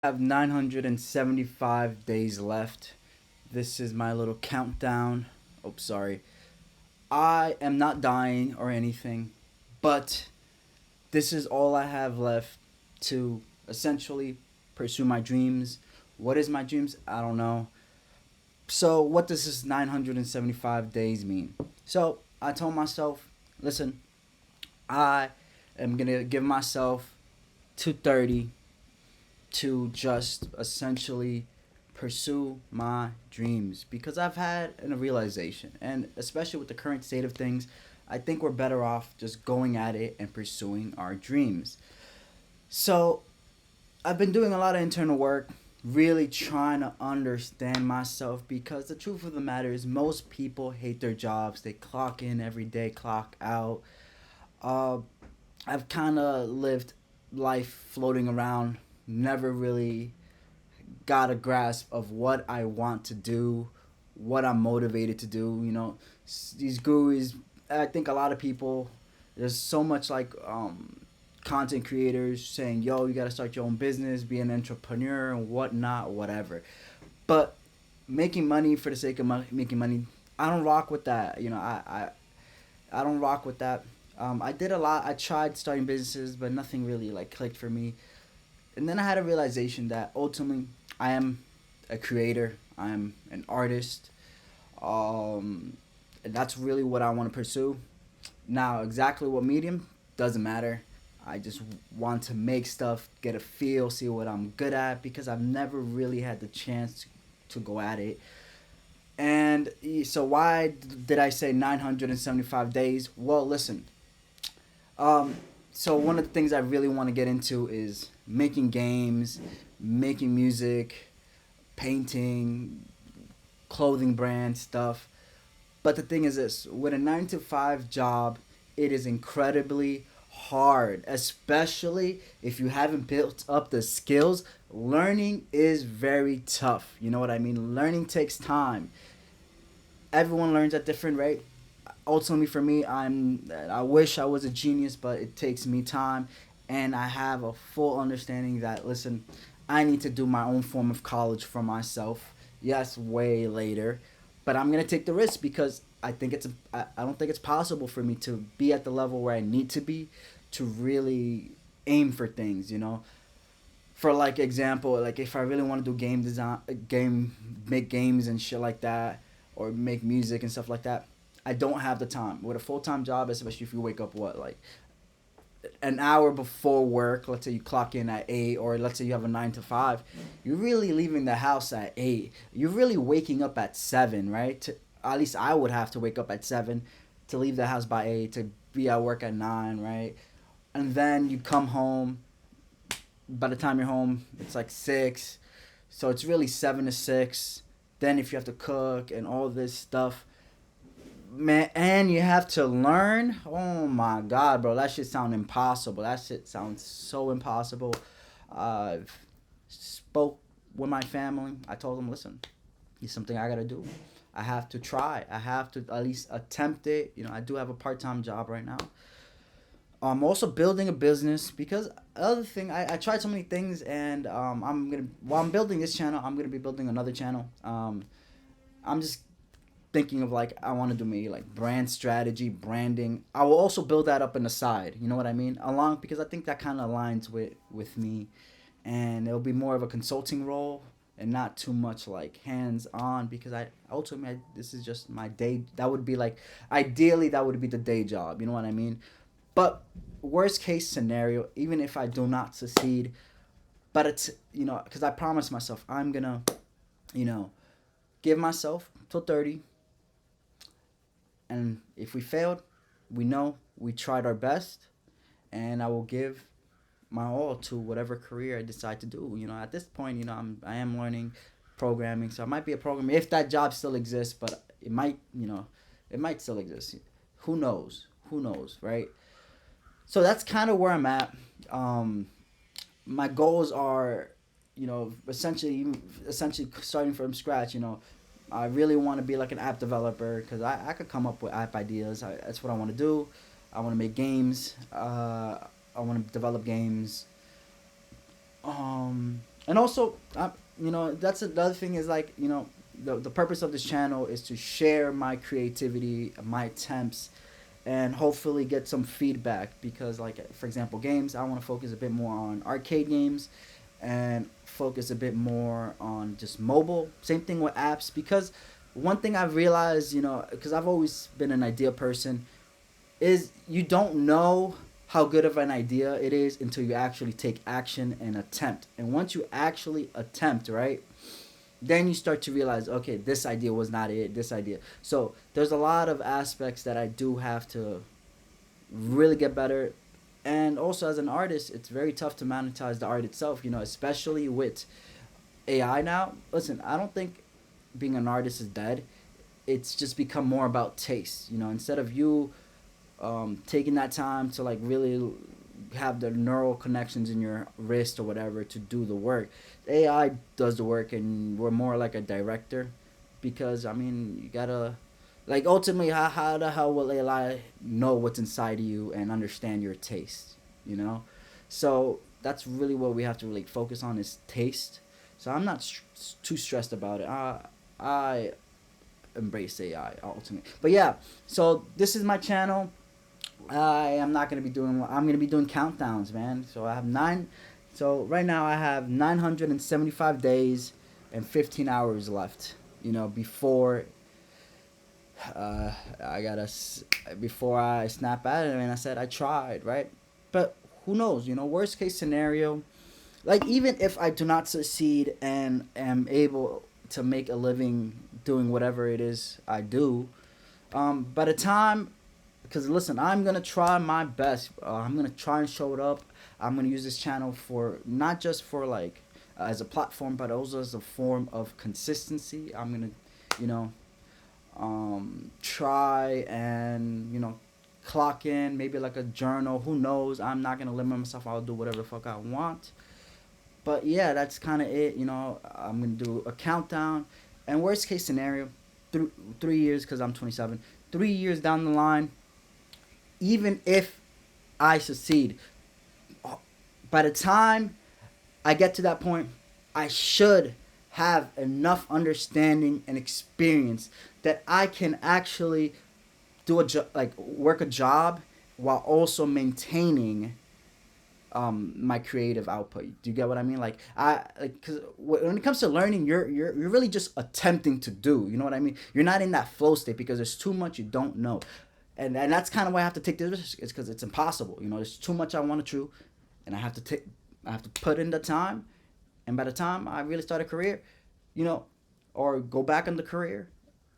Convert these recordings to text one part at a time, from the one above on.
Have 975 days left. This is my little countdown. Oh, sorry. I am not dying or anything, but this is all I have left to essentially pursue my dreams. What is my dreams? I don't know. So, what does this 975 days mean? So, I told myself, listen, I am going to give myself 230 to just essentially pursue my dreams because I've had a realization, and especially with the current state of things, I think we're better off just going at it and pursuing our dreams. So, I've been doing a lot of internal work, really trying to understand myself because the truth of the matter is, most people hate their jobs. They clock in every day, clock out. Uh, I've kind of lived life floating around, never really got a grasp of what I want to do, what I'm motivated to do. These gurus. I think a lot of people. There's so much like content creators saying, "Yo, you gotta start your own business, be an entrepreneur, and whatnot, whatever." But making money for the sake of making money, I don't rock with that. I don't rock with that. I did a lot. I tried starting businesses, but nothing really like clicked for me. And then I had a realization that ultimately I am a creator. I'm an artist. And that's really what I want to pursue. Now, exactly what medium doesn't matter. I just want to make stuff, get a feel, see what I'm good at because I've never really had the chance to go at it. And so, why did I say 975 days? Well, listen, um, so one of the things I really want to get into is making games, making music, painting, clothing brand stuff. But the thing is this, with a 9 to 5 job, it is incredibly hard, especially if you haven't built up the skills. Learning is very tough. You know what I mean? Learning takes time. Everyone learns at different rate. Ultimately for me, I wish I was a genius, but it takes me time, and I have a full understanding that, listen, I need to do my own form of college for myself. Yes, way later, but I'm gonna take the risk because I don't think it's possible for me to be at the level where I need to be to really aim for things. For like example, like if I really want to do game design, game make games and shit like that, or make music and stuff like that, I don't have the time. With a full time job, especially if you wake up what, like an hour before work. Let's say you clock in at 8, or let's say you have a 9 to 5. You're really leaving the house at 8. You're really waking up at 7, right? At least I would have to wake up at 7 to leave the house by 8 to be at work at 9, right? And then you come home. By the time you're home, it's like 6. So it's really 7 to 6. Then if you have to cook and all this stuff, man, and you have to learn. Oh my god, bro, that shit sound impossible. That shit sounds so impossible. I've spoke with my family. I told them, listen, it's something I gotta do. I have to try. I have to at least attempt it. I do have a part-time job right now. I'm also building a business because other thing, I tried so many things, and I'm gonna while I'm building this channel, I'm gonna be building another channel. I'm just thinking of like I want to do maybe like brand strategy, branding. I will also build that up in the side. You know what I mean? Along because I think that kind of aligns with me, and it'll be more of a consulting role and not too much like hands on because I ultimately this is just my day. That would be like ideally that would be the day job. You know what I mean? But worst case scenario, even if I do not succeed, but it's because I promised myself I'm gonna you know give myself till 30. And if we failed, we know we tried our best, and I will give my all to whatever career I decide to do. At this point, I am learning programming, so I might be a programmer if that job still exists, but it might still exist. Who knows? Who knows, right? So that's kind of where I'm at. Um, my goals are, essentially starting from scratch. I really want to be like an app developer because I could come up with app ideas. That's what I want to do. I want to make games. I want to develop games. And also, that's another thing is like, the purpose of this channel is to share my creativity, my attempts, and hopefully get some feedback because, like, for example, games, I want to focus a bit more on arcade games and focus a bit more on just mobile. Same thing with apps because one thing I've realized, because I've always been an idea person, is you don't know how good of an idea it is until you actually take action and attempt. And once you actually attempt, right, then you start to realize, okay, this idea was not it, this idea. So there's a lot of aspects that I do have to really get better. And also, as an artist, it's very tough to monetize the art itself, especially with AI now. Listen, I don't think being an artist is dead. It's just become more about taste. Instead of you taking that time to like really have the neural connections in your wrist or whatever to do the work. AI does the work, and we're more like a director, because I mean you gotta, like, ultimately, how the hell will AI know what's inside of you and understand your taste? You know, so that's really what we have to really focus on is taste. So I'm not too stressed about it. I embrace AI ultimately, but yeah. So this is my channel. I am not gonna be doing. I'm gonna be doing countdowns, man. So I have nine. So right now I have 975 days and 15 hours left. Before I gotta before I snap at it, and I said I tried, right? But who knows? Worst case scenario. Like, even if I do not succeed and am able to make a living doing whatever it is I do, by the time, because listen, I'm gonna try my best. I'm gonna try and show it up. I'm gonna use this channel for not just for like as a platform, but also as a form of consistency. I'm gonna, you know, try and clock in maybe like a journal. Who knows? I'm not gonna limit myself. I'll do whatever the fuck I want. But yeah, that's kind of it. I'm gonna do a countdown, and worst case scenario, 3 years, because I'm 27. 3 years down the line, even if I succeed, by the time I get to that point, I should have enough understanding and experience that I can actually do like work a job while also maintaining my creative output. Do you get what I mean? Like, because when it comes to learning, you're really just attempting to do. You know what I mean? You're not in that flow state because there's too much you don't know, and that's kind of why I have to take the risk. Is because it's impossible. There's too much I want to do, and I have to put in the time, and by the time I really start a career, you know, or go back in the career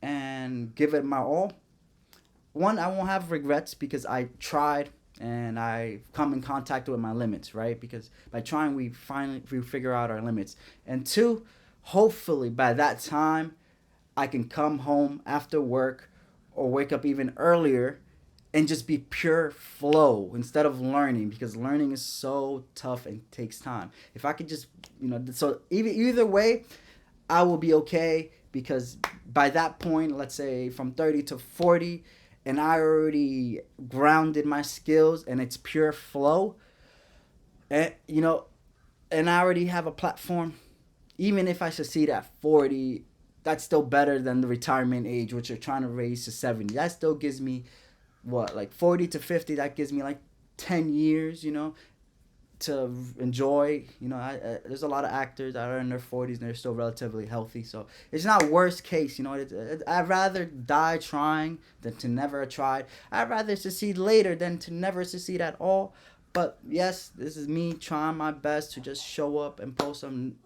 and give it my all, one, I won't have regrets because I tried and I come in contact with my limits, right? Because by trying, we figure out our limits. And two, hopefully by that time, I can come home after work or wake up even earlier and just be pure flow instead of learning, because learning is so tough and takes time. If I could just, so either way, I will be okay, because by that point, let's say from 30 to 40, and I already grounded my skills and it's pure flow, and and I already have a platform. Even if I succeed at 40, that's still better than the retirement age, which you're trying to raise to 70. That still gives me what, like 40 to 50, that gives me like 10 years, to enjoy. There's a lot of actors that are in their 40s and they're still relatively healthy, so it's not worst case. I'd rather die trying than to never have tried. I'd rather succeed later than to never succeed at all. But yes, this is me trying my best to just show up and post some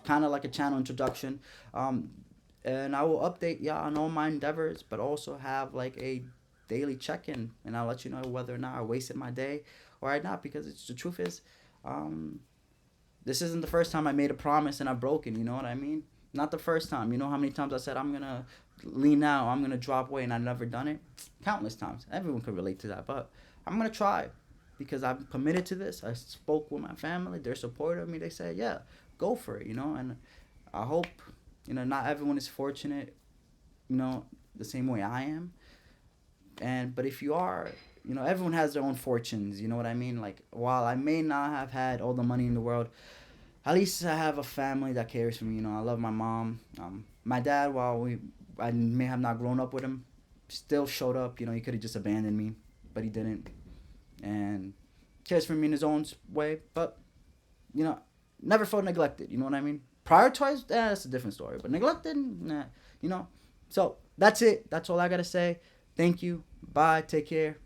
kind of like a channel introduction. And I will update y'all on all my endeavors, but also have like a daily check-in, and I'll let you know whether or not I wasted my day or I not, because the truth is, um, this isn't the first time I made a promise and I broke it. You know what I mean? Not the first time. You know how many times I said I'm gonna lean out, I'm gonna drop weight, and I've never done it? Countless times. Everyone could relate to that. But I'm gonna try because I'm committed to this. I spoke with my family. They're supportive of me. They said, "Yeah, go for it." And I hope not everyone is fortunate. The same way I am. But if you are, everyone has their own fortunes. You know what I mean? Like, while I may not have had all the money in the world, at least I have a family that cares for me. You know, I love my mom. My dad, I may have not grown up with him, still showed up. You know, he could have just abandoned me, but he didn't, and cares for me in his own way. But you know, never felt neglected. You know what I mean? Prioritized, that's a different story. But neglected, nah. You know. So that's it. That's all I gotta say. Thank you. Bye. Take care.